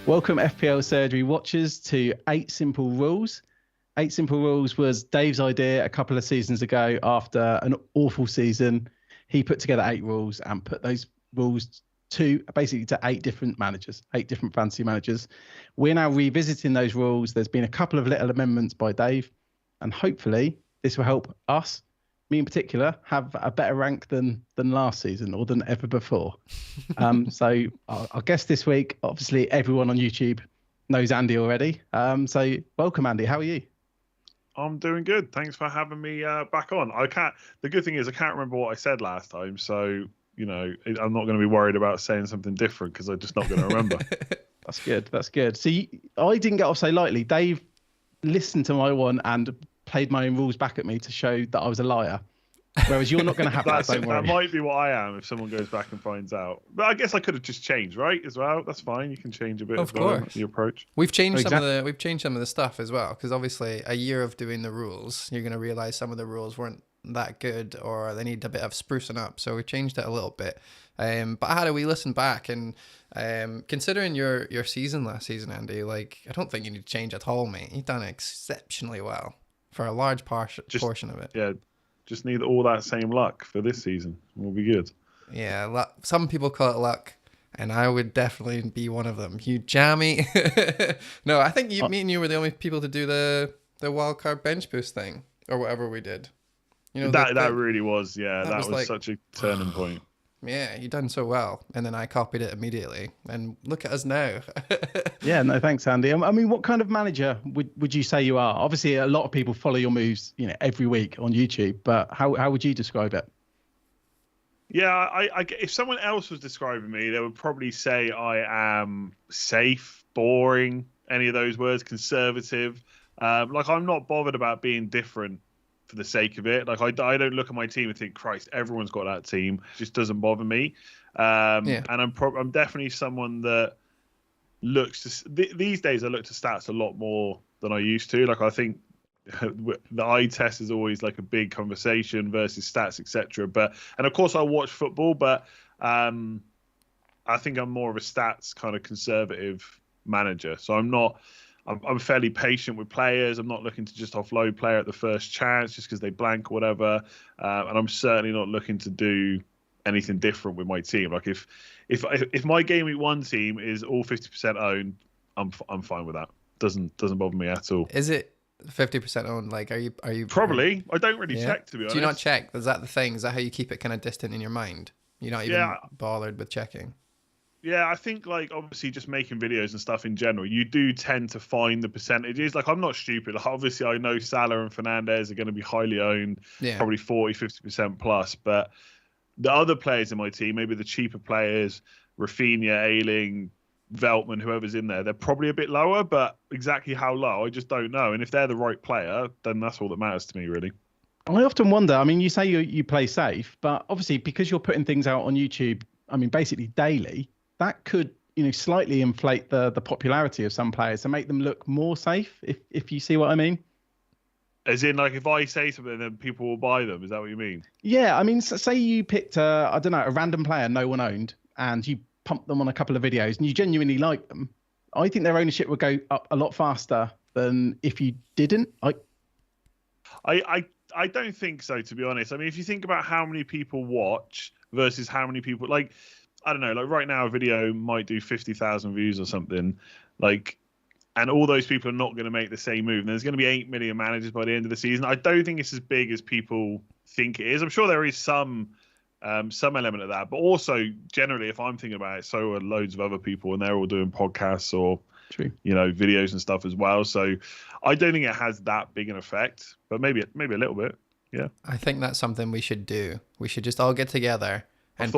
Welcome FPL Surgery watchers to 8 Simple Rules. 8 Simple Rules was Dave's idea a couple of seasons ago after an awful season. He put together 8 rules and put those rules to 8 different managers, 8 different fantasy managers. We're now revisiting those rules. There's been a couple of little amendments by Dave, and hopefully this will help us, me in particular, have a better rank than last season or than ever before. So our guest this week, obviously everyone on YouTube knows Andy already. So welcome, Andy. How are you? I'm doing good. Thanks for having me back on. The good thing is I can't remember what I said last time, so I'm not going to be worried about saying something different because I'm just not going to remember. That's good. That's good. See, I didn't get off so lightly. Dave listened to my one and played my own rules back at me to show that I was a liar. Whereas you're not going to have that. Don't worry. That might be what I am if someone goes back and finds out. But I guess I could have just changed, right? As well, that's fine. You can change a bit of course. The approach. We've changed some of the stuff as well, because obviously a year of doing the rules, you're going to realize some of the rules weren't that good or they need a bit of sprucing up. So we changed it a little bit. But how do we listen back and considering your season last season, Andy? Like, I don't think you need to change at all, mate. You've done exceptionally well for a large portion of it. Yeah. Just need all that same luck for this season. We'll be good. Yeah, some people call it luck, and I would definitely be one of them. You jammy. No, I think me and you were the only people to do the wildcard bench boost thing or whatever we did. That really was, yeah. That was like, such a turning point. Yeah, you done so well, and then I copied it immediately, and look at us now. Yeah, no, thanks, Andy. I mean, what kind of manager would you say you are? Obviously, a lot of people follow your moves, every week on YouTube. But how would you describe it? Yeah, I if someone else was describing me, they would probably say I am safe, boring, any of those words, conservative. Like I'm not bothered about being different for the sake of it. Like I don't look at my team and think, Christ, everyone's got that team. It just doesn't bother me. And I'm definitely someone that looks to these days. I look to stats a lot more than I used to. Like I think the eye test is always like a big conversation versus stats, etc. And of course I watch football, but I think I'm more of a stats kind of conservative manager. So I'm fairly patient with players. I'm not looking to just offload player at the first chance just because they blank or whatever. And I'm certainly not looking to do anything different with my team. Like if my game week 1 team is all 50% owned, I'm fine with that. Doesn't bother me at all. Is it 50% owned? Like, are you probably? I don't really check, to be honest. Do you not check? Is that the thing? Is that how you keep it kind of distant in your mind? You're not even bothered with checking? Yeah, I think like obviously just making videos and stuff in general, you do tend to find the percentages. Like I'm not stupid. Like, obviously I know Salah and Fernandez are going to be highly owned, probably 40-50% plus. But the other players in my team, maybe the cheaper players, Rafinha, Ayling, Veltman, whoever's in there, they're probably a bit lower. But exactly how low, I just don't know. And if they're the right player, then that's all that matters to me, really. I often wonder. I mean, you say you play safe, but obviously because you're putting things out on YouTube, I mean, basically daily. That could, slightly inflate the popularity of some players and make them look more safe, if you see what I mean. As in, like, if I say something, then people will buy them. Is that what you mean? Yeah, I mean, say you picked, a random player no one owned, and you pumped them on a couple of videos, and you genuinely like them. I think their ownership would go up a lot faster than if you didn't. I don't think so, to be honest. I mean, if you think about how many people watch versus how many people, like, I don't know, like right now a video might do 50,000 views or something, like, and all those people are not going to make the same move. And there's going to be 8 million managers by the end of the season. I don't think it's as big as people think it is. I'm sure there is some element of that, but also generally, if I'm thinking about it, so are loads of other people, and they're all doing podcasts or videos and stuff as well. So I don't think it has that big an effect, but maybe a little bit. Yeah, I think that's something we should do. We should just all get together and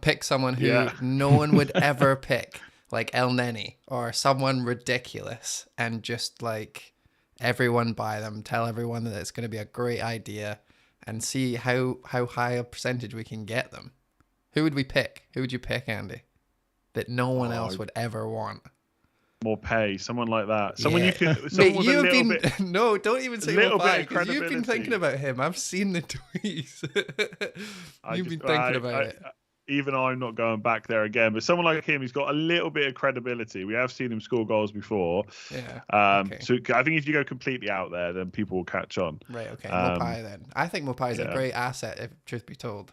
pick someone who no one would ever pick, like El Neni or someone ridiculous, and just like everyone buy them, tell everyone that it's going to be a great idea, and see how high a percentage we can get them. Who would we pick? Who would you pick, Andy? That no one else would ever want. More pay, someone like that. Someone Yeah. you can. Mate, Someone with you a have little been bit. no, don't even say little more bit pay, of 'cause you've been credibility. thinking about him. I've seen the tweets. You've been thinking about it. even I'm not going back there again. But someone like him, he's got a little bit of credibility. We have seen him score goals before. Yeah. Okay. So I think if you go completely out there, then people will catch on. Right. Okay. Mopai then. I think Mopai is a great asset, if truth be told.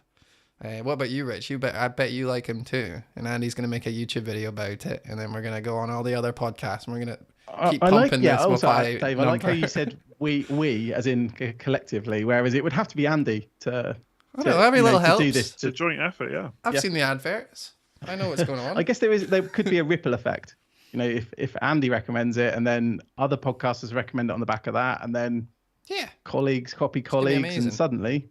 What about you, Rich? I bet you like him too. And Andy's going to make a YouTube video about it, and then we're going to go on all the other podcasts, and we're going to keep pumping this Mopai Dave, number. I like how you said we as in collectively, whereas it would have to be Andy to every little helps. Do this. It's a joint effort, yeah. I've seen the adverts. I know what's going on. I guess there could be a ripple effect. If Andy recommends it, and then other podcasters recommend it on the back of that, and then colleagues copy colleagues, and suddenly.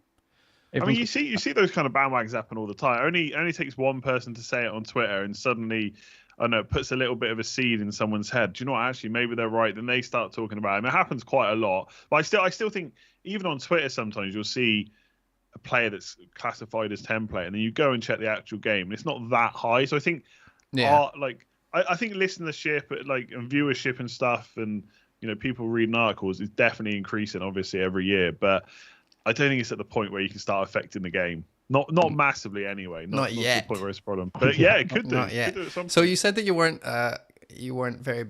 I mean, you see those kind of bandwagons happen all the time. Only takes one person to say it on Twitter, and suddenly, I don't know, it puts a little bit of a seed in someone's head. Do you know what? Actually, maybe they're right. Then they start talking about it. I mean, it happens quite a lot. But I still think, even on Twitter, sometimes you'll see a player that's classified as template, and then you go and check the actual game, and it's not that high. So I think, I think listenership, and viewership and stuff, and people reading articles is definitely increasing, obviously, every year. But I don't think it's at the point where you can start affecting the game. Not massively anyway. Not yet. To the point where it's a problem. But yeah, it could do. Not yet. So you said that you weren't very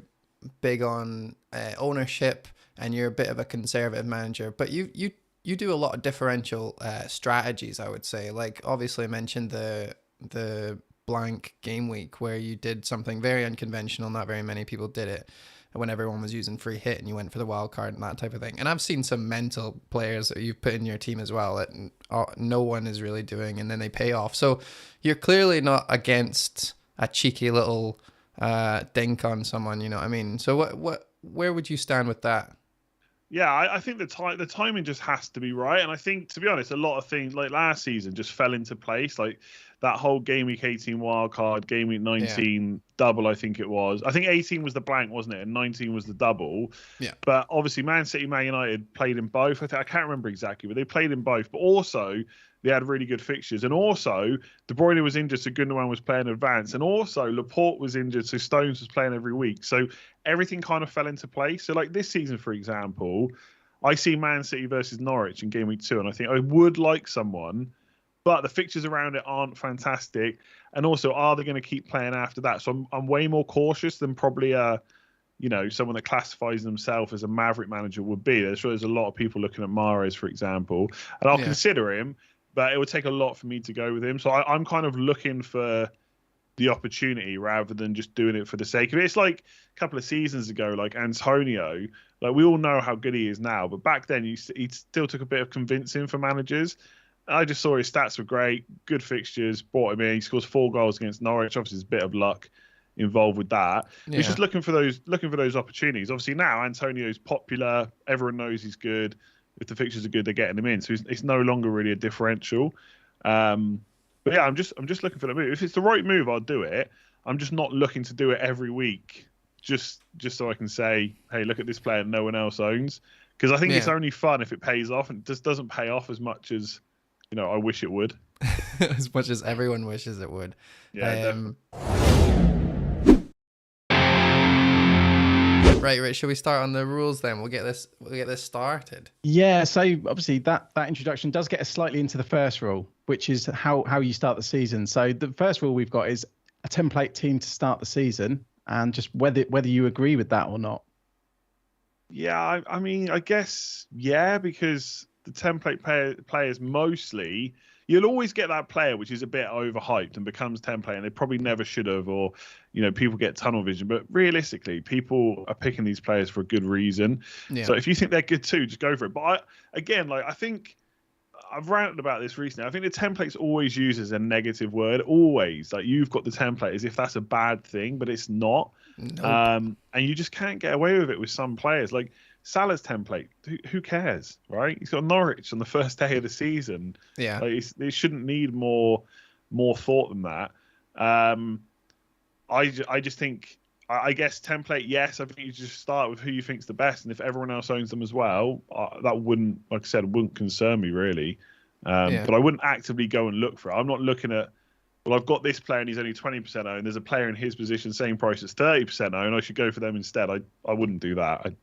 big on ownership, and you're a bit of a conservative manager. But you do a lot of differential strategies, I would say. Like, obviously I mentioned the blank game week where you did something very unconventional. Not very many people did it. When everyone was using free hit and you went for the wild card and that type of thing. And I've seen some mental players that you've put in your team as well that no one is really doing, and then they pay off. So you're clearly not against a cheeky little dink on someone, you know what I mean? So where would you stand with that? Yeah, I think the timing just has to be right. And I think, to be honest, a lot of things like last season just fell into place. Like that whole game week 18 wild card, game week 19 double, I think it was. I think 18 was the blank, wasn't it? And 19 was the double. Yeah. But obviously Man City, Man United played in both. I can't remember exactly, but they played in both. But also they had really good fixtures. And also De Bruyne was injured, so Gundogan was playing advance. And also Laporte was injured, so Stones was playing every week. So everything kind of fell into place. So like this season, for example, I see Man City versus Norwich in game week 2, and I think I would like someone, but the fixtures around it aren't fantastic. And also, are they going to keep playing after that? So I'm way more cautious than probably someone that classifies themselves as a maverick manager would be. There's a lot of people looking at Mahrez, for example, and I'll consider him, but it would take a lot for me to go with him. So I'm kind of looking for the opportunity rather than just doing it for the sake of it. It's like a couple of seasons ago, like Antonio, like we all know how good he is now, but back then he still took a bit of convincing for managers. I just saw his stats were great, good fixtures, brought him in. He scores 4 goals against Norwich. Obviously, there's a bit of luck involved with that. Yeah. He's just looking for those opportunities. Obviously, now Antonio's popular. Everyone knows he's good. If the fixtures are good, they're getting him in. So it's no longer really a differential. But yeah, I'm just looking for the move. If it's the right move, I'll do it. I'm just not looking to do it every week, just so I can say, hey, look at this player no one else owns. Because I think it's only fun if it pays off, and it just doesn't pay off as much as I wish it would. As much as everyone wishes it would. Yeah. Right, Rich. Shall we start on the rules then? We'll get this started. Yeah. So obviously that introduction does get us slightly into the first rule, which is how you start the season. So the first rule we've got is a template team to start the season, and just whether you agree with that or not. Yeah, I mean, I guess because the template players mostly, you'll always get that player which is a bit overhyped and becomes template, and they probably never should have, or people get tunnel vision. But realistically, people are picking these players for a good reason. Yeah. So if you think they're good too, just go for it. But I think I've ranted about this recently. I think the template's always used as a negative word. Always, like, you've got the template as if that's a bad thing, but it's not. Nope. And you just can't get away with it with some players. Like Salah's template, who cares, right? He's got Norwich on the first day of the season. Yeah, like, they shouldn't need more thought than that. I just think, I guess template, yes. I think you just start with who you think's the best, and if everyone else owns them as well, that wouldn't, like I said, wouldn't concern me really. But I wouldn't actively go and look for it. I'm not looking at, well, I've got this player and he's only 20% owned. There's a player in his position, same price as 30% owned. I should go for them instead. I wouldn't do that.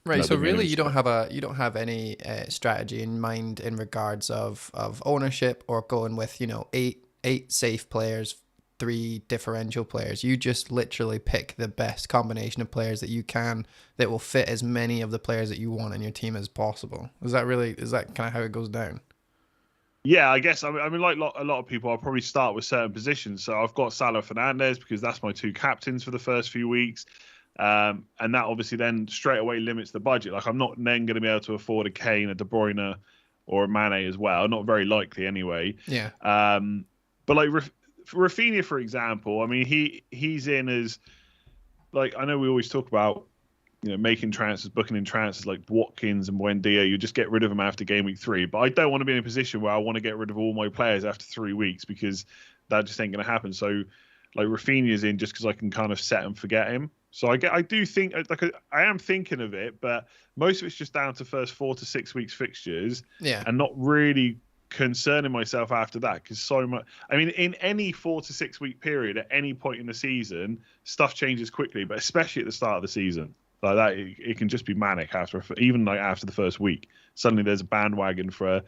Right. So really, you don't have any strategy in mind in regards of ownership, or going with 8 8 safe players, 3 differential players. You just literally pick the best combination of players that you can that will fit as many of the players that you want in your team as possible. Is that kind of how it goes down? Yeah, I guess. I mean, like a lot of people, I'll probably start with certain positions. So I've got Salah, Fernandez because that's my 2 captains for the first few weeks. And that obviously then straight away limits the budget. Like I'm not then going to be able to afford a Kane, a De Bruyne, or a Mane as well. Not very likely anyway. Yeah. But like Rafinha, for example, I mean, he's in as like I know we always talk about making transfers, booking in transfers like Watkins and Buendia. You just get rid of them after game week 3. But I don't want to be in a position where I want to get rid of all my players after 3 weeks because that just ain't going to happen. So like Rafinha's in just because I can kind of set and forget him. So I do think I am thinking of it, but most of it's just down to first 4 to 6 weeks fixtures, and not really concerning myself after that because so much. I mean, in any 4 to 6 week period, at any point in the season, stuff changes quickly, but especially at the start of the season, like that, it can just be manic after the first week. Suddenly, there's a bandwagon for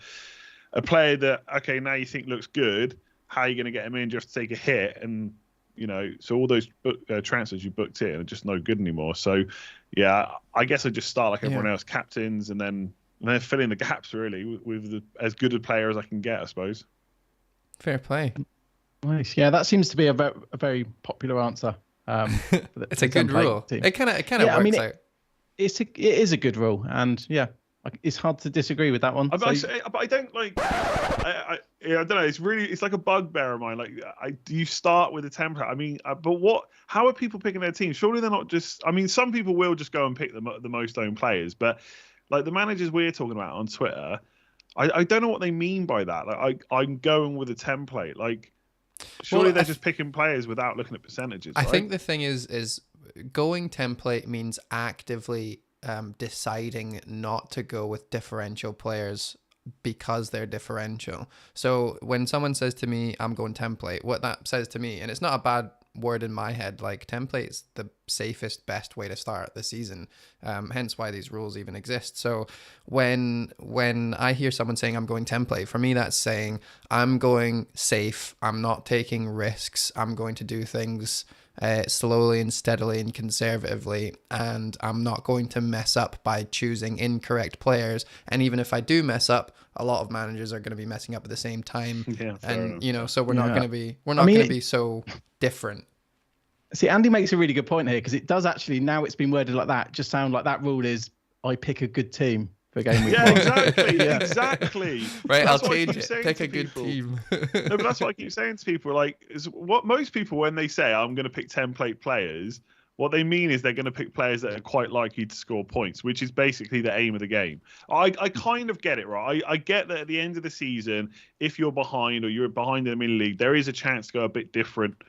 a player that now you think looks good. How are you going to get him in? Do you have to take a hit and so all those transfers you booked in are just no good anymore. So, yeah, I guess I just start like everyone else, captains, and then fill in the gaps really with as good a player as I can get, I suppose. Fair play. Nice. Yeah, that seems to be a very popular answer. It's a good rule. It kind of works out. It is a good rule, and it's hard to disagree with that one. But I don't like. I don't know. It's like a bugbear of mine. Like, you start with a template. I mean, but how are people picking their team? Surely they're not just. I mean, some people will just go and pick the most owned players, but like the managers we're talking about on Twitter, I don't know what they mean by that. Like, I'm going with a template. Like, surely they're just picking players without looking at percentages. I think the thing is going template means actively deciding not to go with differential players because they're differential. So when someone says to me, I'm going template, what that says to me, and it's not a bad word in my head, like template is the safest, best way to start the season, hence why these rules even exist. So when I hear someone saying I'm going template, for me that's saying I'm going safe, I'm not taking risks, I'm going to do things slowly and steadily and conservatively, and I'm not going to mess up by choosing incorrect players. And even if I do mess up, a lot of managers are going to be messing up at the same time. So we're not going to be so different. See, Andy makes a really good point here because it does actually, now it's been worded like that, just sound like that rule is I pick a good team for game week. Yeah, exactly. Exactly. Right, I'll change it. Pick a good team. No, but that's what I keep saying to people. Like, is what most people, when they say I'm going to pick template players, what they mean is they're going to pick players that are quite likely to score points, which is basically the aim of the game. I kind of get it, right? I get that at the end of the season, if you're behind or you're behind in the mini league, there is a chance to go a bit different,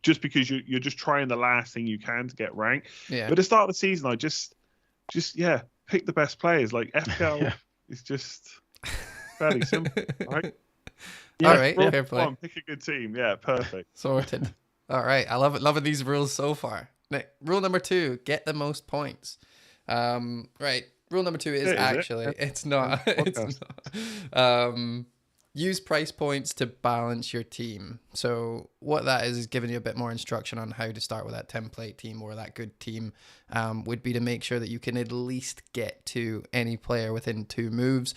just because you're just trying the last thing you can to get ranked. Yeah. But at the start of the season, I just pick the best players. Like FPL is just fairly simple, right? Yeah, all right, fair play. Pick a good team. Yeah, perfect. Sorted. All right, I love it. Loving these rules so far. Rule number 2: get the most points. Right. Rule number 2 is it's not. It's not. Use price points to balance your team. So what that is giving you a bit more instruction on how to start with that template team or that good team, would be to make sure that you can at least get to any player within 2 moves.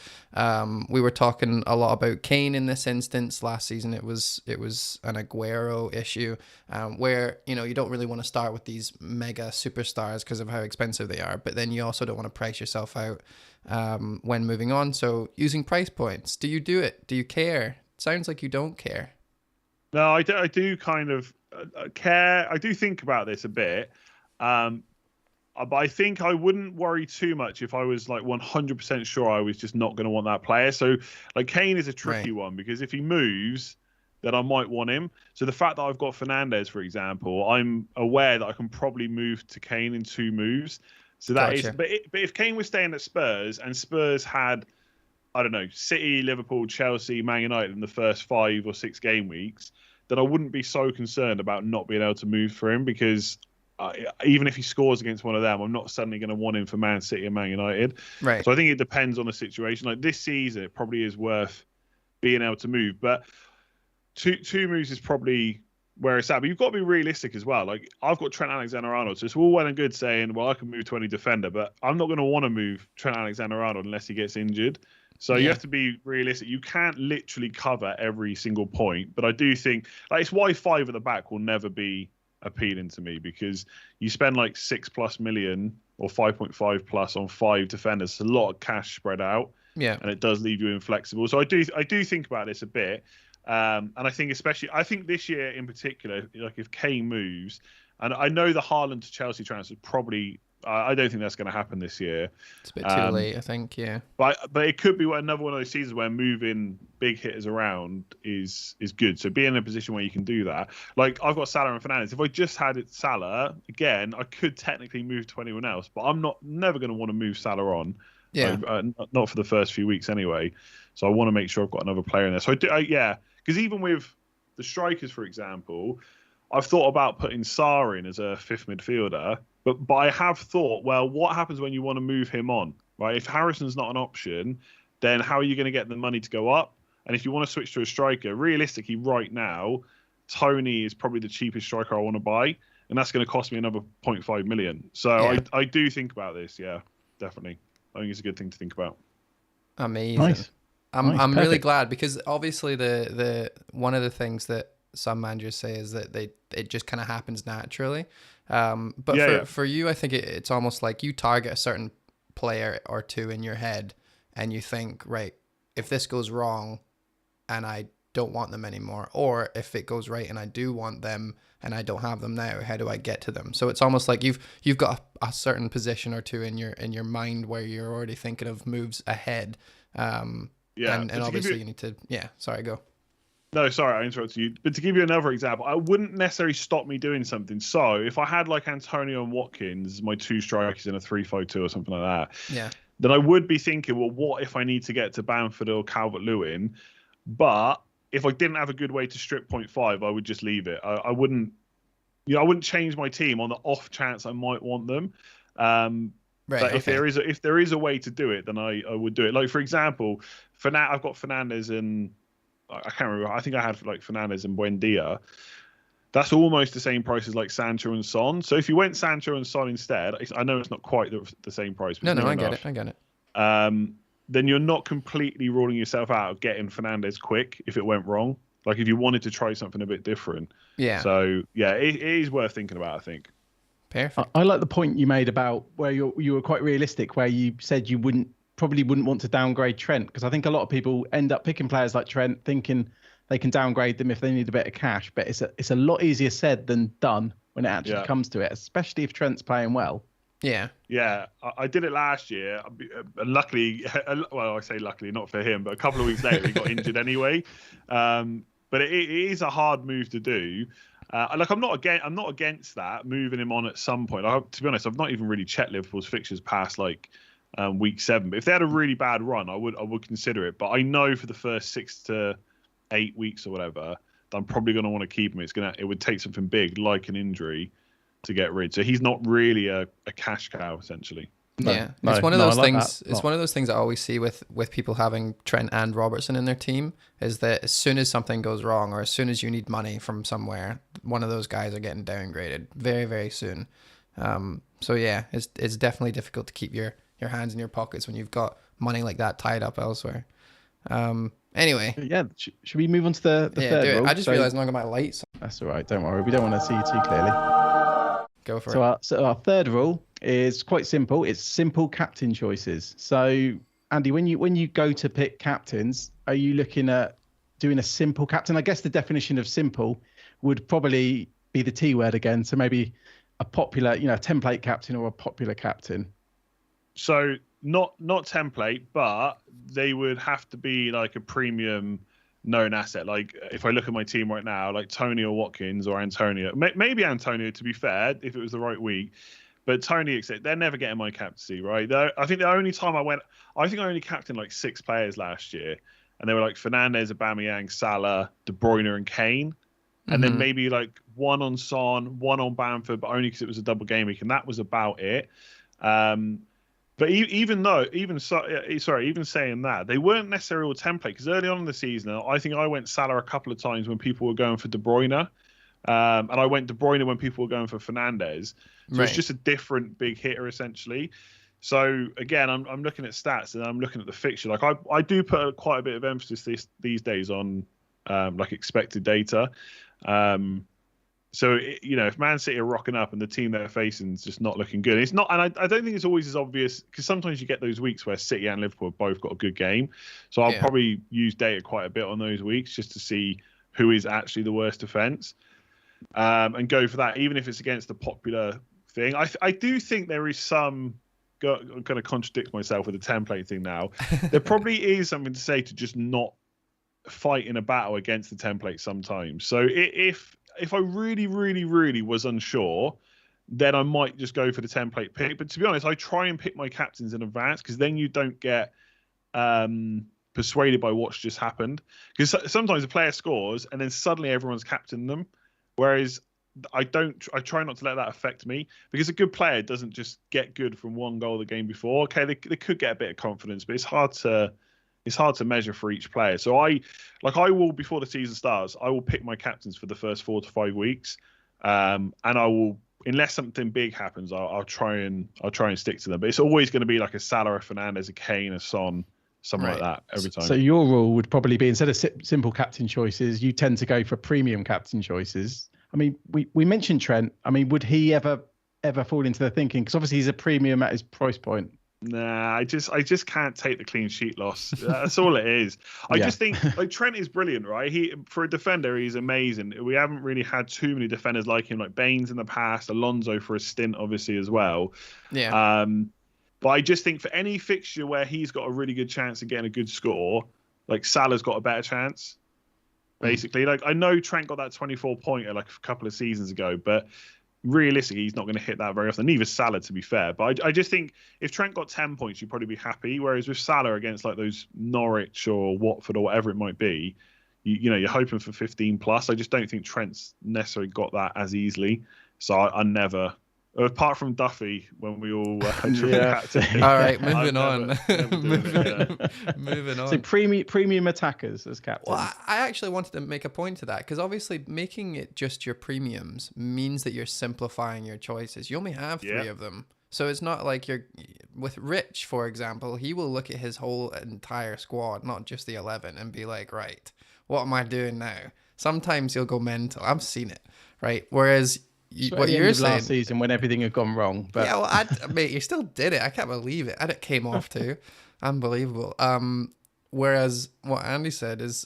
We were talking a lot about Kane in this instance. Last season it was an Aguero issue, where you don't really want to start with these mega superstars because of how expensive they are, but then you also don't want to price yourself out when moving on. So using price points, do you do it? Do you care? Sounds like you don't care. No, I do kind of care. I do think about this a bit. But I think I wouldn't worry too much if I was like 100% sure I was just not going to want that player. So like Kane is a tricky one because if he moves, then I might want him. So the fact that I've got Fernandez, for example, I'm aware that I can probably move to Kane in 2 moves. So that is, but if Kane was staying at Spurs and Spurs had, I don't know, City, Liverpool, Chelsea, Man United in the first 5 or 6 game weeks, then I wouldn't be so concerned about not being able to move for him because even if he scores against one of them, I'm not suddenly going to want him for Man City and Man United. Right. So I think it depends on the situation. Like this season, it probably is worth being able to move. But two moves is probably where it's at, but you've got to be realistic as well. Like, I've got Trent Alexander-Arnold, so it's all well and good saying, well, I can move to any defender, but I'm not going to want to move Trent Alexander-Arnold unless he gets injured. So you have to be realistic. You can't literally cover every single point, but I do think it's why 5 at the back will never be appealing to me, because you spend like 6+ million or 5.5 plus on 5 defenders. It's a lot of cash spread out, and it does leave you inflexible. So I do think about this a bit. And I think this year in particular, like if Kane moves, and I know the Haaland to Chelsea transfer probably, I don't think that's going to happen this year. It's a bit too late, I think, yeah. But it could be another one of those seasons where moving big hitters around is good. So be in a position where you can do that. Like, I've got Salah and Fernandes. If I just had it Salah, again, I could technically move to anyone else, but I'm never going to want to move Salah on. Yeah. Not for the first few weeks anyway. So I want to make sure I've got another player in there. So because even with the strikers, for example, I've thought about putting Sarr in as a 5th midfielder, but I have thought, well, what happens when you want to move him on, right? If Harrison's not an option, then how are you going to get the money to go up? And if you want to switch to a striker, realistically, right now, Tony is probably the cheapest striker I want to buy, and that's going to cost me another 0.5 million. So I do think about this, yeah, definitely. I think it's a good thing to think about. Amazing. Nice. I'm really glad, because obviously the one of the things that some managers say is that it just kind of happens naturally. But for you, I think it's almost like you target a certain player or two in your head, and you think, right, if this goes wrong and I don't want them anymore, or if it goes right and I do want them and I don't have them now, how do I get to them? So it's almost like you've got a certain position or two in your mind where you're already thinking of moves ahead. And obviously you need to sorry, go. No, sorry, I interrupted you. But to give you another example, I wouldn't necessarily stop me doing something. So if I had like Antonio and Watkins, my 2 strikers in a 3-5-2 or something like that, then I would be thinking, well, what if I need to get to Bamford or Calvert-Lewin? But if I didn't have a good way to strip 0.5, I would just leave it. I wouldn't change my team on the off chance I might want them. But if there is a way to do it, then I would do it. Like, for example, I've got Fernandes and I can't remember. I think I had like Fernandes and Buendia. That's almost the same price as like Sancho and Son. So if you went Sancho and Son instead, I know it's not quite the same price. But I get it. Then you're not completely ruling yourself out of getting Fernandes quick if it went wrong. Like if you wanted to try something a bit different. Yeah. So yeah, it is worth thinking about, I think. Perfect. I like the point you made about where you were quite realistic, where you said you probably wouldn't want to downgrade Trent, because I think a lot of people end up picking players like Trent thinking they can downgrade them if they need a bit of cash, but it's a lot easier said than done when it actually comes to it, especially if Trent's playing well. Yeah, I did it last year. Luckily, well, I say luckily, not for him, but a couple of weeks later he got injured anyway. But it is a hard move to do. I'm not against that, moving him on at some point. To be honest, I've not even really checked Liverpool's fixtures past like week 7. But if they had a really bad run, I would consider it. But I know for the first 6 to 8 weeks or whatever, that I'm probably going to want to keep him. It would take something big like an injury to get rid. So he's not really a cash cow essentially. It's one of those things. It's one of those things I always see with people having Trent and Robertson in their team, is that as soon as something goes wrong or as soon as you need money from somewhere, one of those guys are getting downgraded very, very soon. So yeah, it's definitely difficult to keep your hands in your pockets when you've got money like that tied up elsewhere. Anyway, should we move on to the third rule? I just realized I'm not got my lights. That's all right, don't worry, we don't want to see you too clearly. Go for it. So our third rule is quite simple. It's simple captain choices. So Andy, when you go to pick captains, are you looking at doing a simple captain? I guess the definition of simple would probably be the T word again. So maybe a popular, template captain or a popular captain. So not template, but they would have to be like a premium known asset. Like if I look at my team right now, like Tony or Watkins or Antonio, maybe Antonio, to be fair, if it was the right week, but Tony, they're never getting my captaincy, right? I think the only time I only captained like 6 players last year, and they were like Fernandes, Aubameyang, Salah, De Bruyne, and Kane, and then maybe like one on Son, one on Bamford, but only because it was a double game week, and that was about it. But even saying that, they weren't necessarily all template, because early on in the season, I think I went Salah a couple of times when people were going for De Bruyne, and I went De Bruyne when people were going for Fernandes. So it's just a different big hitter essentially. So again, I'm looking at stats and I'm looking at the fixture. Like I do put quite a bit of emphasis these days on like expected data. So if Man City are rocking up and the team they're facing is just not looking good, it's not. And I don't think it's always as obvious, because sometimes you get those weeks where City and Liverpool have both got a good game. So I'll probably use data quite a bit on those weeks just to see who is actually the worst defense, and go for that, even if it's against a popular thing. I do think there is some. I'm going to contradict myself with the template thing now. There probably is something to say to just not fight in a battle against the template sometimes. So if I really, really, really was unsure, then I might just go for the template pick. But to be honest, I try and pick my captains in advance, because then you don't get persuaded by what's just happened. Because sometimes a player scores and then suddenly everyone's captaining them. Whereas I try not to let that affect me, because a good player doesn't just get good from one goal the game before. Okay, they could get a bit of confidence, but it's hard to measure for each player. So I will, before the season starts, I will pick my captains for the first 4 to 5 weeks, and I will, unless something big happens, I'll try and stick to them. But it's always going to be like a Salah, a Fernandes, a Kane, a Son, something like that every time. So your rule would probably be, instead of simple captain choices, you tend to go for premium captain choices. I mean, we mentioned Trent. I mean, would he ever fall into the thinking? Because obviously he's a premium at his price point. Nah, I just can't take the clean sheet loss. That's all it is. I just think, like, Trent is brilliant, right? For a defender, he's amazing. We haven't really had too many defenders like him, like Baines in the past, Alonso for a stint, obviously, as well. Yeah. But I just think for any fixture where he's got a really good chance of getting a good score, like Salah's got a better chance. Basically, like, I know Trent got that 24-pointer like a couple of seasons ago, but realistically, he's not going to hit that very often. Neither Salah, to be fair. But I just think if Trent got 10 points, you'd probably be happy. Whereas with Salah against like those Norwich or Watford or whatever it might be, you're hoping for 15 plus. I just don't think Trent's necessarily got that as easily. So I never. Apart from Duffy, when we all captain. All right, moving on. Moving on. So premium attackers as captains. Well, I actually wanted to make a point to that, because obviously making it just your premiums means that you're simplifying your choices. You only have 3 of them. So it's not like you're with Rich, for example. He will look at his whole entire squad, not just the 11, and be like, right, what am I doing now? Sometimes he'll go mental. I've seen it, right? Whereas what you're saying last season, when everything had gone wrong, but mate, you still did it. I can't believe it, and it came off too. Unbelievable. Whereas what Andy said is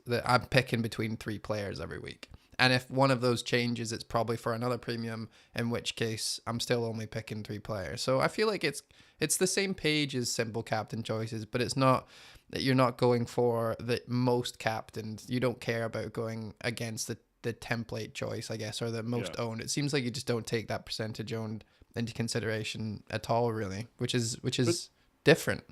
that I'm picking between 3 players every week, and if one of those changes, it's probably for another premium, in which case I'm still only picking 3 players. So I feel like it's the same page as simple captain choices, but it's not that you're not going for the most captained. You don't care about going against the template choice, I guess, or the most owned. It seems like you just don't take that percentage owned into consideration at all, really, which is different.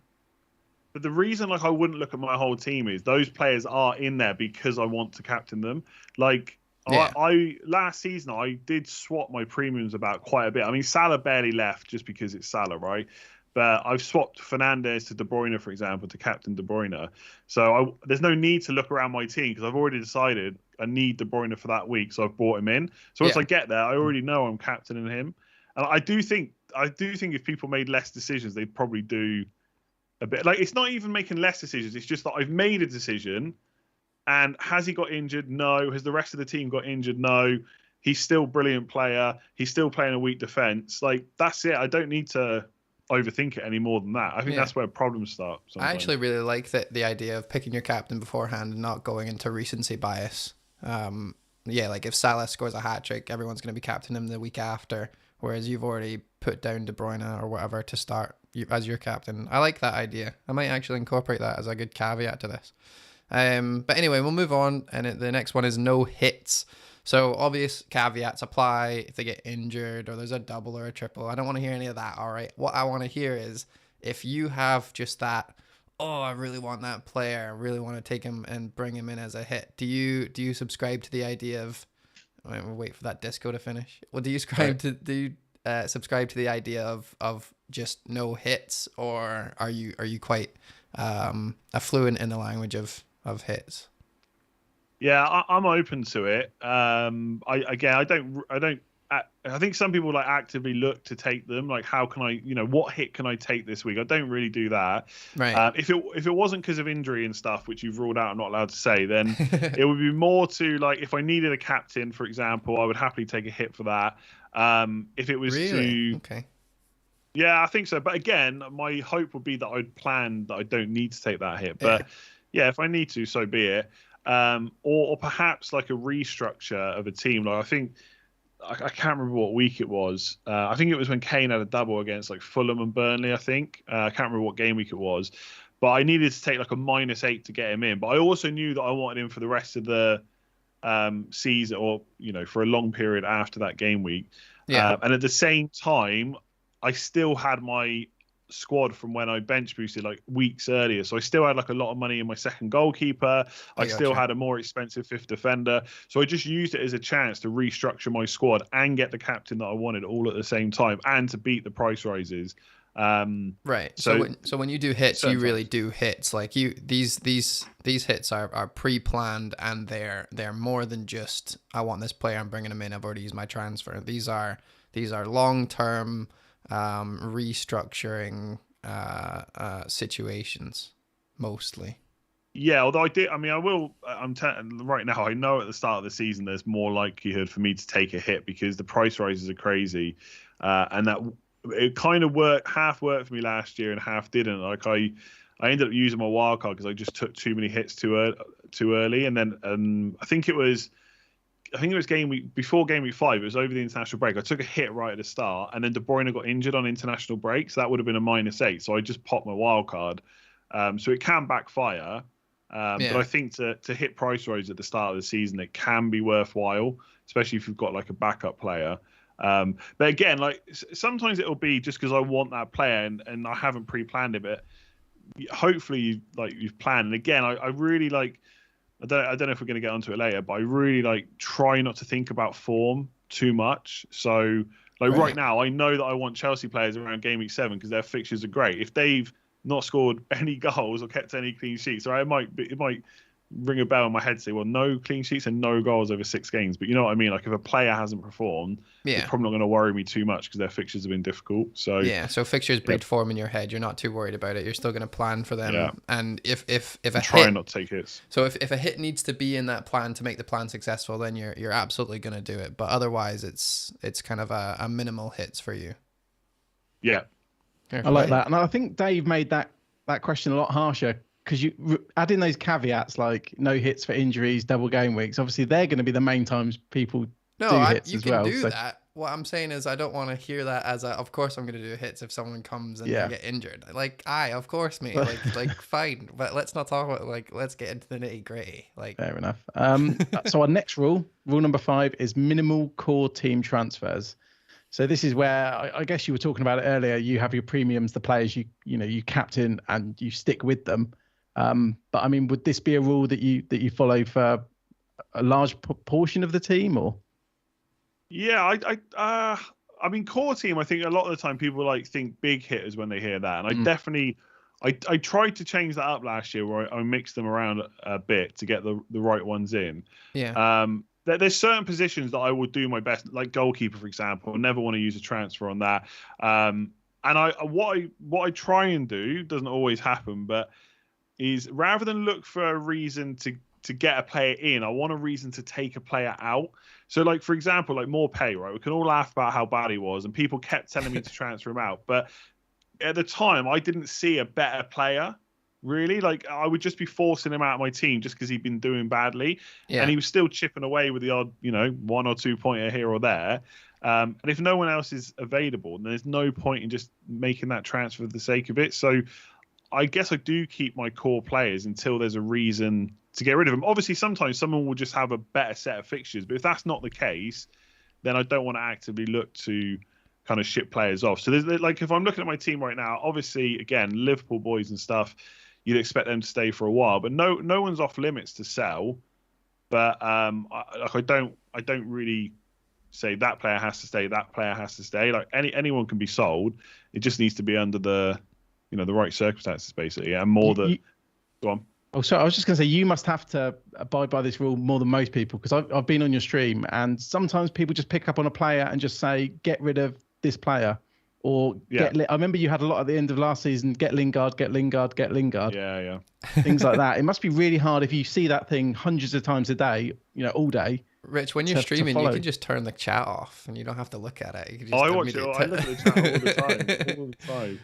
But the reason, like, I wouldn't look at my whole team is those players are in there because I want to captain them. Like, I last season I did swap my premiums about quite a bit. I mean, Salah barely left just because it's Salah, right? But I've swapped Fernandes to De Bruyne, for example, to captain De Bruyne. So there's no need to look around my team, because I've already decided I need De Bruyne for that week, so I've brought him in. So once I get there, I already know I'm captaining him. And I do think if people made less decisions, they'd probably do a bit. Like, it's not even making less decisions. It's just that I've made a decision, and has he got injured? No. Has the rest of the team got injured? No. He's still a brilliant player. He's still playing a weak defense. Like, that's it. I don't need to overthink it any more than that. I think that's where problems start sometimes. I actually really like the idea of picking your captain beforehand and not going into recency bias. Like if Salah scores a hat-trick, everyone's going to be captaining him the week after, whereas you've already put down De Bruyne or whatever to start as your captain. I like that idea. I might actually incorporate that as a good caveat to this. But anyway, we'll move on, and the next one is no hits. So obvious caveats apply if they get injured or there's a double or a triple. I don't want to hear any of that, all right? What I want to hear is if you have just that, oh, I really want that player, I really want to take him and bring him in as a hit. Do you subscribe to the idea of, we'll wait for that disco to finish. Well, do you subscribe to subscribe to the idea of just no hits, or are you quite affluent in the language of hits? Yeah, I'm open to it. I think some people like actively look to take them. Like, how can I, what hit can I take this week? I don't really do that. Right. If it wasn't because of injury and stuff, which you've ruled out, I'm not allowed to say, then it would be more to like if I needed a captain, for example, I would happily take a hit for that. If it was okay. Yeah, I think so. But again, my hope would be that I'd plan that I don't need to take that hit. But yeah, if I need to, so be it. Or perhaps like a restructure of a team. Like I think I can't remember what week it was. I think it was when Kane had a double against like Fulham and Burnley. I think I can't remember what game week it was, but I needed to take like a -8 to get him in. But I also knew that I wanted him for the rest of the season, or for a long period after that game week. Yeah. And at the same time, I still had my squad from when I bench boosted like weeks earlier, so I still had like a lot of money in my second goalkeeper. I still had a more expensive fifth defender, so I just used it as a chance to restructure my squad and get the captain that I wanted all at the same time, and to beat the price rises. Right. So when you do hits, you really do hits. Like these hits are pre-planned, and they're more than just I want this player, I'm bringing him in, I've already used my transfer. These are long-term restructuring situations mostly. Yeah, although I'm right now, I know at the start of the season there's more likelihood for me to take a hit because the price rises are crazy, and that it kind of half worked for me last year and half didn't. Like I ended up using my wildcard because I just took too many hits too early, and then I think it was game week before game week 5. It was over the international break. I took a hit right at the start, and then De Bruyne got injured on international break, so that would have been a -8. So I just popped my wild card. So it can backfire. But I think to hit price rise at the start of the season, it can be worthwhile, especially if you've got like a backup player. But again, like sometimes it'll be just because I want that player and I haven't pre-planned it. But hopefully you've planned. And again, I really like. I don't know if we're going to get onto it later, but I really like try not to think about form too much. So right now, I know that I want Chelsea players around game week 7 because their fixtures are great. If they've not scored any goals or kept any clean sheets, or it might ring a bell in my head, say, well, no clean sheets and no goals over 6 games. But you know what I mean? Like if a player hasn't performed, it's probably not going to worry me too much because their fixtures have been difficult. So so fixtures breed form in your head. You're not too worried about it. You're still going to plan for them. Yeah. And if a try not to take hits. So if a hit needs to be in that plan to make the plan successful, then you're absolutely going to do it. But otherwise, it's kind of a minimal hits for you. Yeah. I like that. And I think Dave made that question a lot harsher, because you add in those caveats like no hits for injuries, double game weeks. Obviously, they're going to be the main times people do hits as well. You can do that. What I'm saying is I don't want to hear that as of course I'm going to do hits if someone comes and they get injured. Like, of course, mate. Like fine. But let's not talk about, let's get into the nitty gritty. Like, fair enough. So our next rule number 5, is minimal core team transfers. So this is where I guess you were talking about it earlier. You have your premiums, the players you captain and you stick with them. But I mean, would this be a rule that you follow for a large portion of the team, or? Yeah, I mean, core team. I think a lot of the time people think big hitters when they hear that, and I definitely, I tried to change that up last year where I mixed them around a bit to get the right ones in. Yeah. There's certain positions that I will do my best, like goalkeeper, for example. I never want to use a transfer on that. And what I try and do doesn't always happen, but is rather than look for a reason to get a player in, I want a reason to take a player out. So, like, for example, like Morpay, right? We can all laugh about how bad he was, and people kept telling me to transfer him out. But at the time, I didn't see a better player, really. Like, I would just be forcing him out of my team just because he'd been doing badly. Yeah. And he was still chipping away with the odd, 1 or 2 pointer here or there. And if no one else is available, then there's no point in just making that transfer for the sake of it. So I guess I do keep my core players until there's a reason to get rid of them. Obviously, sometimes someone will just have a better set of fixtures, but if that's not the case, then I don't want to actively look to kind of ship players off. So there's if I'm looking at my team right now, obviously, again, Liverpool boys and stuff, you'd expect them to stay for a while, but no one's off limits to sell. But I don't really say that player has to stay, that player has to stay. Like anyone can be sold. It just needs to be under the the right circumstances, basically. And more that. Go on. Oh, sorry. I was just going to say, you must have to abide by this rule more than most people, because I've been on your stream and sometimes people just pick up on a player and just say, get rid of this player. Or I remember you had a lot at the end of last season, get Lingard, get Lingard, get Lingard. Yeah. Things like that. It must be really hard if you see that thing hundreds of times a day, all day. Rich, when you're streaming, you can just turn the chat off and you don't have to look at it. You can just I watch it. I look at the chat all the time.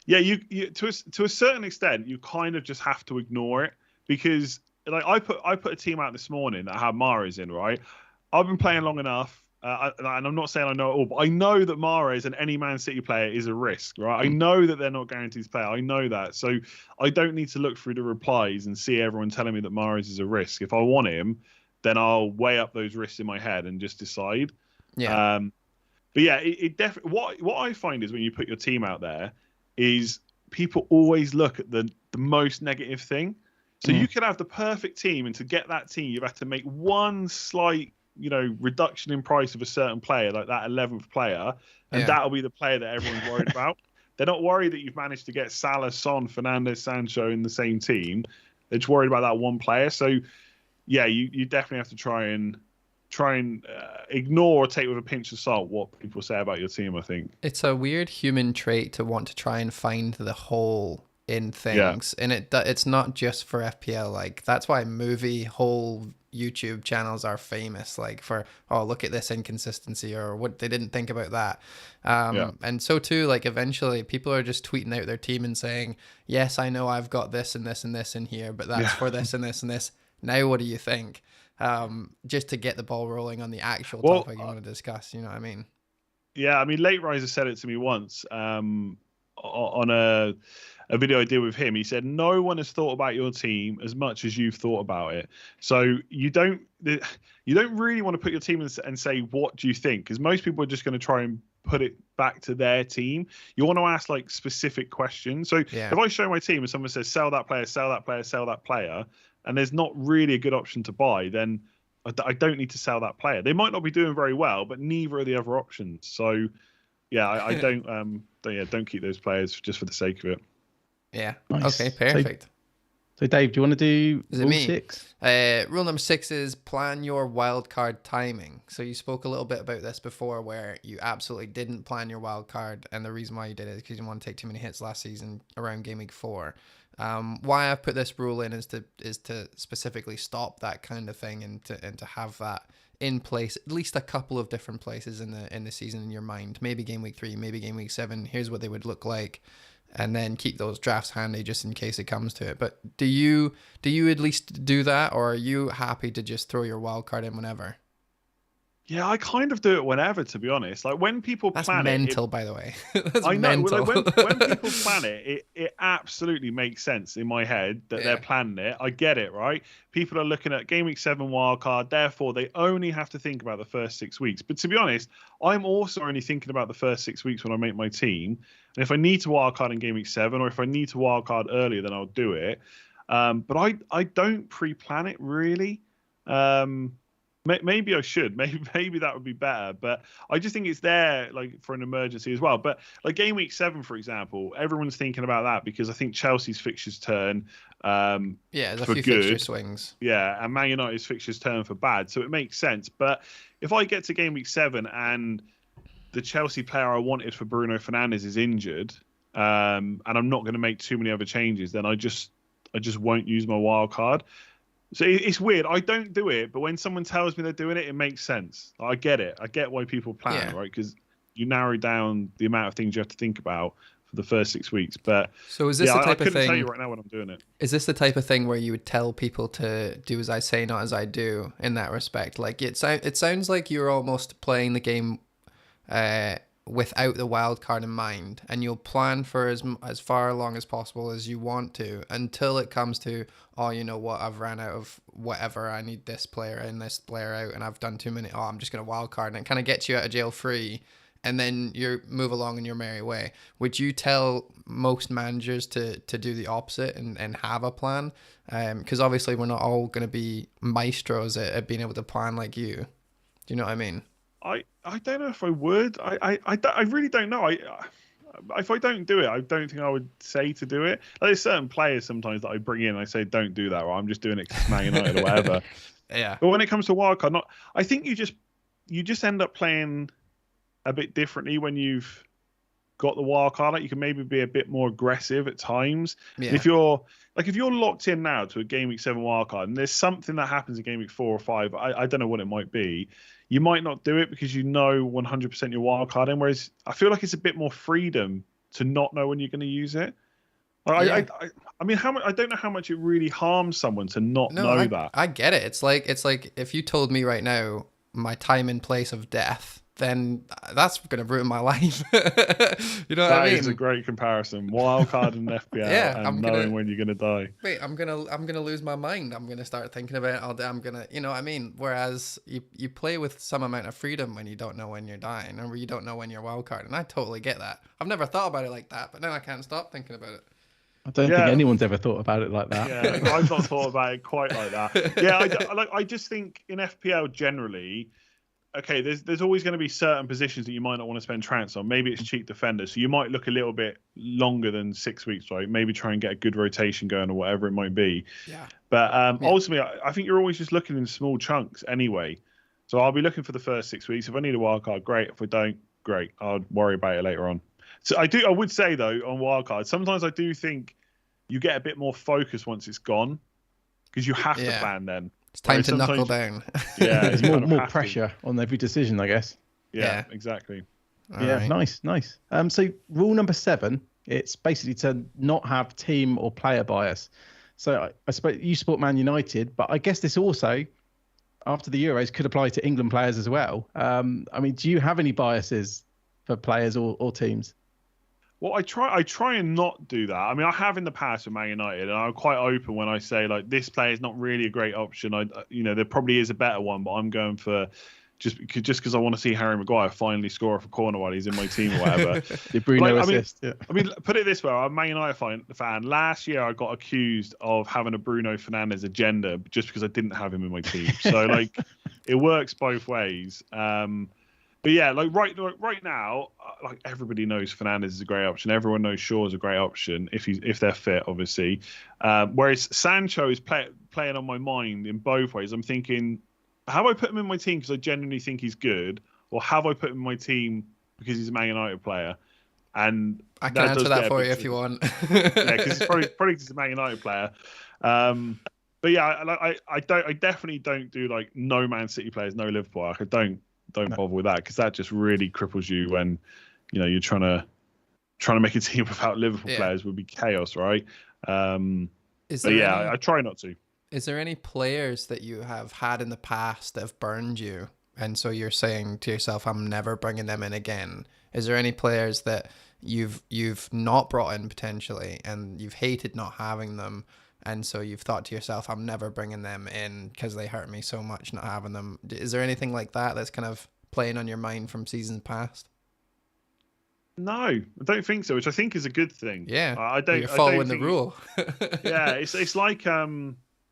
Yeah, you to a certain extent, you kind of just have to ignore it, because like I put a team out this morning that had Mahrez in, right? I've been playing long enough, and I'm not saying I know it all, but I know that Mahrez and any Man City player is a risk, right? I know that they're not guaranteed to play. I know that, so I don't need to look through the replies and see everyone telling me that Mahrez is a risk. If I want him, then I'll weigh up those risks in my head and just decide. Yeah. But yeah, it definitely. What I find is when you put your team out there, is people always look at the most negative thing. So you could have the perfect team, and to get that team, you've had to make one slight, reduction in price of a certain player, like that 11th player, and that'll be the player that everyone's worried about. They're not worried that you've managed to get Salah, Son, Fernandes, Sancho in the same team. They're just worried about that one player. So, yeah, you definitely have to try and ignore or take with a pinch of salt what people say about your team, I think. It's a weird human trait to want to try and find the hole in things. And it's not just for FPL. Like, that's why whole YouTube channels are famous, like for, oh, look at this inconsistency, or what they didn't think about that. And so too, like eventually people are just tweeting out their team and saying, yes, I know I've got this and this and this in here, but that's for this and this and this. Now, what do you think? Just to get the ball rolling on the actual topic you want to discuss, you know what I mean? Yeah, I mean, Late Riser said it to me once on a video I did with him. He said, no one has thought about your team as much as you've thought about it. So you don't really want to put your team and say, what do you think? Because most people are just going to try and put it back to their team. You want to ask like specific questions. So if I show my team and someone says, sell that player, sell that player, sell that player, and there's not really a good option to buy, then I don't need to sell that player. They might not be doing very well, but neither are the other options. So, yeah, I don't keep those players just for the sake of it. Yeah. Nice. Okay, perfect. So, Dave, do you want to do rule 6? Rule number 6 is plan your wildcard timing. So you spoke a little bit about this before, where you absolutely didn't plan your wildcard, and the reason why you did it is because you didn't want to take too many hits last season around game week 4. Why I've put this rule in is to specifically stop that kind of thing, and to have that in place, at least a couple of different places in the season in your mind. Maybe game week 3, maybe game week 7. Here's what they would look like, and then keep those drafts handy just in case it comes to it. But do you at least do that, or are you happy to just throw your wild card in whenever? Yeah, I kind of do it whenever, to be honest. Like when people plan it... That's mental, by the way. That's I know. mental. When people plan it absolutely makes sense in my head that they're planning it. I get it, right? People are looking at Game Week 7 wildcard, therefore they only have to think about the first 6 weeks. But to be honest, I'm also only thinking about the first 6 weeks when I make my team. And if I need to wildcard in Game Week 7, or if I need to wildcard earlier, then I'll do it. But I don't pre-plan it, really. Maybe I should. Maybe that would be better. But I just think it's there like for an emergency as well. But like game week 7, for example, everyone's thinking about that because I think Chelsea's fixtures turn there's a few fixture swings. Yeah, and Man United's fixtures turn for bad. So it makes sense. But if I get to game week 7 and the Chelsea player I wanted for Bruno Fernandes is injured, and I'm not going to make too many other changes, then I just won't use my wild card. So it's weird. I don't do it, but when someone tells me they're doing it, it makes sense. I get it. I get why people plan, right? Because you narrow down the amount of things you have to think about for the first 6 weeks. But so is this the type I of couldn't thing? tell you right now when I'm doing it. Is this the type of thing where you would tell people to do as I say, not as I do, in that respect? Like it sounds like you're almost playing the game without the wild card in mind, and you'll plan for as far along as possible as you want to until it comes to, oh, you know what, I've ran out of whatever, I need this player in, this player out, and I've done too many, I'm just going to wild card, and it kind of gets you out of jail free, and then you move along in your merry way. Would you tell most managers to do the opposite and have a plan? Because obviously we're not all going to be maestros at being able to plan like you. Do you know what I mean? I don't know if I would. I really don't know. If I don't do it, I don't think I would say to do it. Like, there's certain players sometimes that I bring in, I say don't do that, or I'm just doing it because Man United or whatever. Yeah. But when it comes to wildcard, I think you just end up playing a bit differently when you've got the wild card. Like, you can maybe be a bit more aggressive at times. Yeah. If you're locked in now to a game week 7 wild card, and there's something that happens in game week 4 or 5, I don't know what it might be. You might not do it because you know 100% your wild card in. Whereas I feel like it's a bit more freedom to not know when you're going to use it. I mean, I don't know how much it really harms someone to not know that. I get it. It's like if you told me right now my time and place of death, then that's going to ruin my life. You know what I mean? That is a great comparison. Wildcard and FPL, and knowing when you're going to die. Wait, I'm gonna lose my mind. I'm gonna start thinking about it all day. I'm gonna, you know what I mean? Whereas you play with some amount of freedom when you don't know when you're dying, or you don't know when you're wildcard, and I totally get that. I've never thought about it like that, but now I can't stop thinking about it. I don't think anyone's ever thought about it like that. Yeah, I've not thought about it quite like that. Yeah, I just think in FPL generally, okay, there's always going to be certain positions that you might not want to spend transfer on. Maybe it's cheap defenders, so you might look a little bit longer than 6 weeks, right? Maybe try and get a good rotation going or whatever it might be. Yeah. But ultimately, I think you're always just looking in small chunks anyway. So I'll be looking for the first 6 weeks. If I need a wild card, great. If I don't, great. I'll worry about it later on. So I would say though, on wildcard, sometimes I do think you get a bit more focus once it's gone, because you have to plan then. It's time to knuckle down. Yeah, there's more pressure on every decision, I guess. Yeah. Exactly. Right. Nice. So rule number 7, it's basically to not have team or player bias. So I suppose you support Man United, but I guess this also, after the Euros, could apply to England players as well. I mean, do you have any biases for players or teams? Well, I try and not do that. I mean, I have in the past with Man United, and I'm quite open when I say, like, this player is not really a great option. There probably is a better one, but I'm going for just because I want to see Harry Maguire finally score off a corner while he's in my team or whatever. The Bruno assist. I mean, put it this way: I'm a Man United fan. Last year, I got accused of having a Bruno Fernandes agenda just because I didn't have him in my team. So, like, it works both ways. But yeah, like right now, like, everybody knows Fernandes is a great option. Everyone knows Shaw is a great option if they're fit, obviously. Whereas Sancho is playing on my mind in both ways. I'm thinking, have I put him in my team because I genuinely think he's good, or have I put him in my team because he's a Man United player? And I can answer that for you if you want. Yeah, because it's probably because he's a Man United player. But yeah, I definitely don't do like no Man City players, no Liverpool. Like, I don't bother with that, because that just really cripples you when you're trying to make a team without Liverpool players. Would be chaos, right? I try not to. Is there any players that you have had in the past that have burned you, and so you're saying to yourself, I'm never bringing them in again? Is there any players that you've not brought in potentially, and you've hated not having them, and so you've thought to yourself, I'm never bringing them in because they hurt me so much not having them? Is there anything like that that's kind of playing on your mind from seasons past? No, I don't think so, which I think is a good thing. Yeah, you're following the rule. Yeah, it's like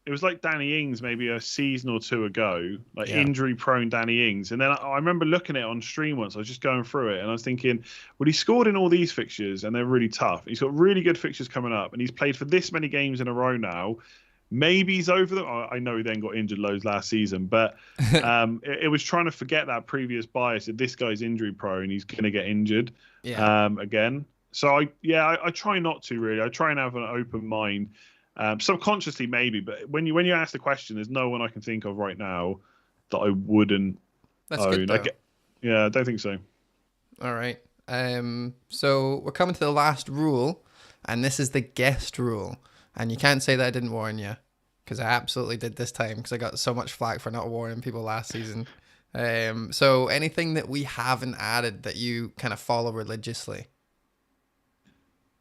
it was like Danny Ings maybe a season or two ago, like injury-prone Danny Ings. And then I remember looking at it on stream once. I was just going through it, and I was thinking, well, he scored in all these fixtures, and they're really tough. He's got really good fixtures coming up, and he's played for this many games in a row now. Maybe he's over them. I know he then got injured loads last season, but it was trying to forget that previous bias that this guy's injury-prone. He's going to get injured again. So I try not to really. I try and have an open mind. Subconsciously maybe, but when you ask the question, there's no one I can think of right now that I wouldn't own. Good, I don't think so. All right. So we're coming to the last rule, and this is the guest rule. And you can't say that I didn't warn you, because I absolutely did this time, because I got so much flack for not warning people last season. So anything that we haven't added that you kind of follow religiously?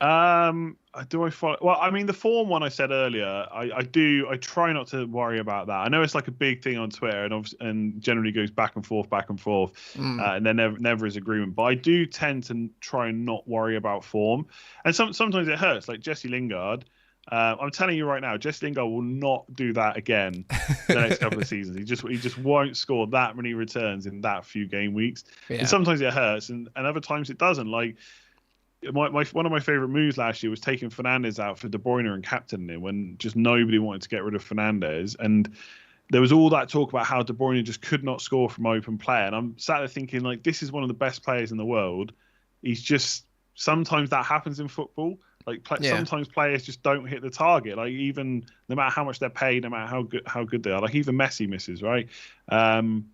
Do I follow? Well, I mean, the form one I said earlier, I do. I try not to worry about that. I know it's like a big thing on Twitter, and generally goes back and forth, and there never is agreement. But I do tend to try and not worry about form, and sometimes it hurts. Like Jesse Lingard, I'm telling you right now, Jesse Lingard will not do that again the next couple of seasons. He just won't score that many returns in that few game weeks. Yeah. And sometimes it hurts, and other times it doesn't. Like one of my favorite moves last year was taking Fernandes out for De Bruyne and captaining him when just nobody wanted to get rid of Fernandes. And there was all that talk about how De Bruyne just could not score from open play. And I'm sat there thinking, like, this is one of the best players in the world. He's just, sometimes that happens in football. Like sometimes players just don't hit the target. Like even no matter how much they're paid, no matter how good they are. Like even Messi misses, right? And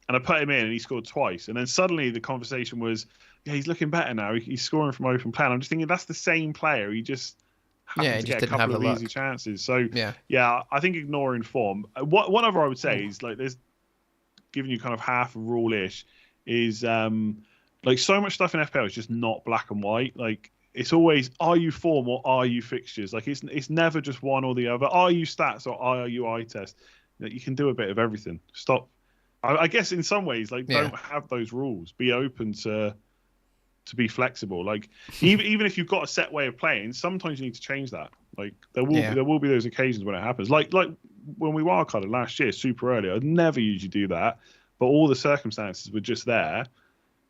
I put him in and he scored twice. And then suddenly the conversation was, yeah, he's looking better now. He's scoring from open play. And I'm just thinking that's the same player. He just happened to get a couple of easy chances. So yeah, I think ignoring form. One other I would say is like there's giving you kind of half a rule-ish is like so much stuff in FPL is just not black and white. Like it's always, are you form or are you fixtures? Like it's never just one or the other. Are you stats or are you eye test? You can do a bit of everything. Stop. I guess in some ways, like don't have those rules. Be open to be flexible. Like even if you've got a set way of playing, sometimes you need to change that. Like there will be those occasions when it happens. Like when we wildcarded last year, super early. I'd never usually do that, but all the circumstances were just there,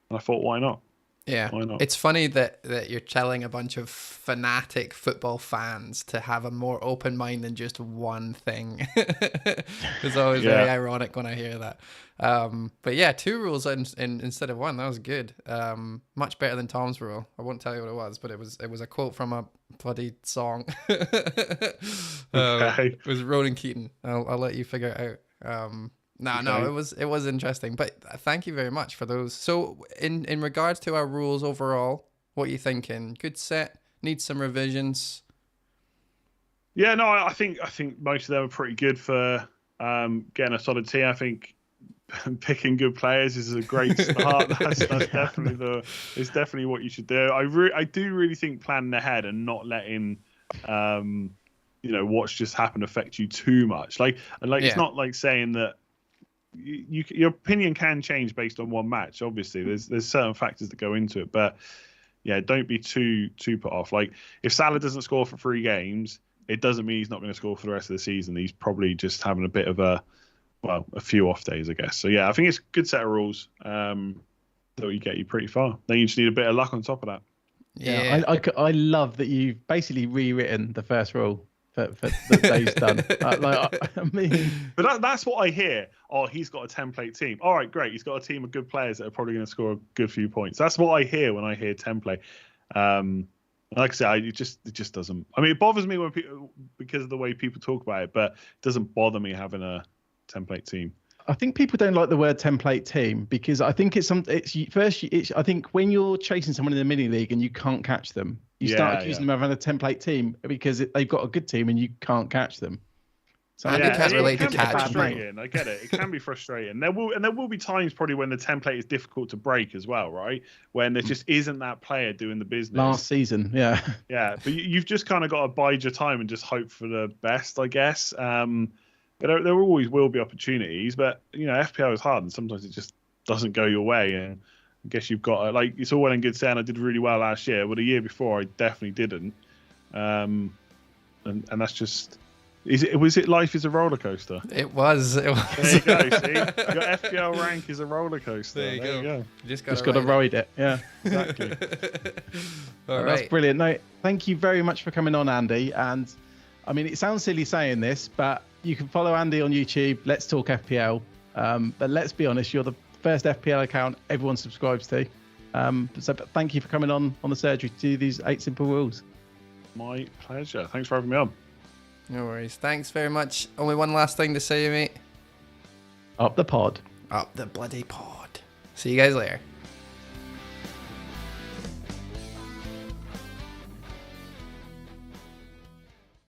and I thought, why not? Yeah, it's funny that you're telling a bunch of fanatic football fans to have a more open mind than just one thing. It's always very ironic when I hear that. But yeah, 2 rules instead of 1. That was good. Much better than Tom's rule. I won't tell you what it was, but it was a quote from a bloody song. It was Ronan Keaton. I'll let you figure it out. No, it was interesting, but thank you very much for those. So in regards to our rules overall, what are you thinking? Good set, needs some revisions? Yeah, no, I think most of them are pretty good for getting a solid team. I think picking good players is a great start. That's definitely what you should do. I do really think planning ahead and not letting what's just happened affect you too much. It's not like saying that your opinion can change based on one match. Obviously, there's certain factors that go into it, but yeah, don't be too put off. Like if Salah doesn't score for 3 games, it doesn't mean he's not going to score for the rest of the season. He's probably just having a bit of a few off days, I guess. So yeah, I think it's a good set of rules that will get you pretty far. Then you just need a bit of luck on top of that. Yeah, I love that you've basically rewritten the first rule for that Dave's done. I mean, but that's what I hear. Oh, he's got a template team. All right, great. He's got a team of good players that are probably going to score a good few points. That's what I hear when I hear template. Like I said, it just doesn't. I mean, it bothers me when people, because of the way people talk about it, but it doesn't bother me having a template team. I think people don't like the word template team because I think I think when you're chasing someone in the mini league and you can't catch them, you start accusing them of having a template team because they've got a good team and you can't catch them. So I can't relate to catching. I get it. It can be frustrating. There will be times probably when the template is difficult to break as well, right? When there just isn't that player doing the business. Last season, yeah. Yeah, but you've just kind of got to bide your time and just hope for the best, I guess. There always will be opportunities, but FPL is hard and sometimes it just doesn't go your way. And I guess you've got it's all well and good saying I did really well last year, but the year before I definitely didn't. And that's just. Was it life is a roller coaster? It was. There you go. See, your FPL rank is a roller coaster. There you go. You just got to ride it. Yeah, exactly. All right. That's brilliant. No, thank you very much for coming on, Andy. And I mean, it sounds silly saying this, but you can follow Andy on YouTube. Let's Talk FPL. But let's be honest, you're the first FPL account everyone subscribes to. But thank you for coming on the surgery to do these 8 simple rules. My pleasure. Thanks for having me on. No worries. Thanks very much. Only one last thing to say, mate. Up the pod. Up the bloody pod. See you guys later.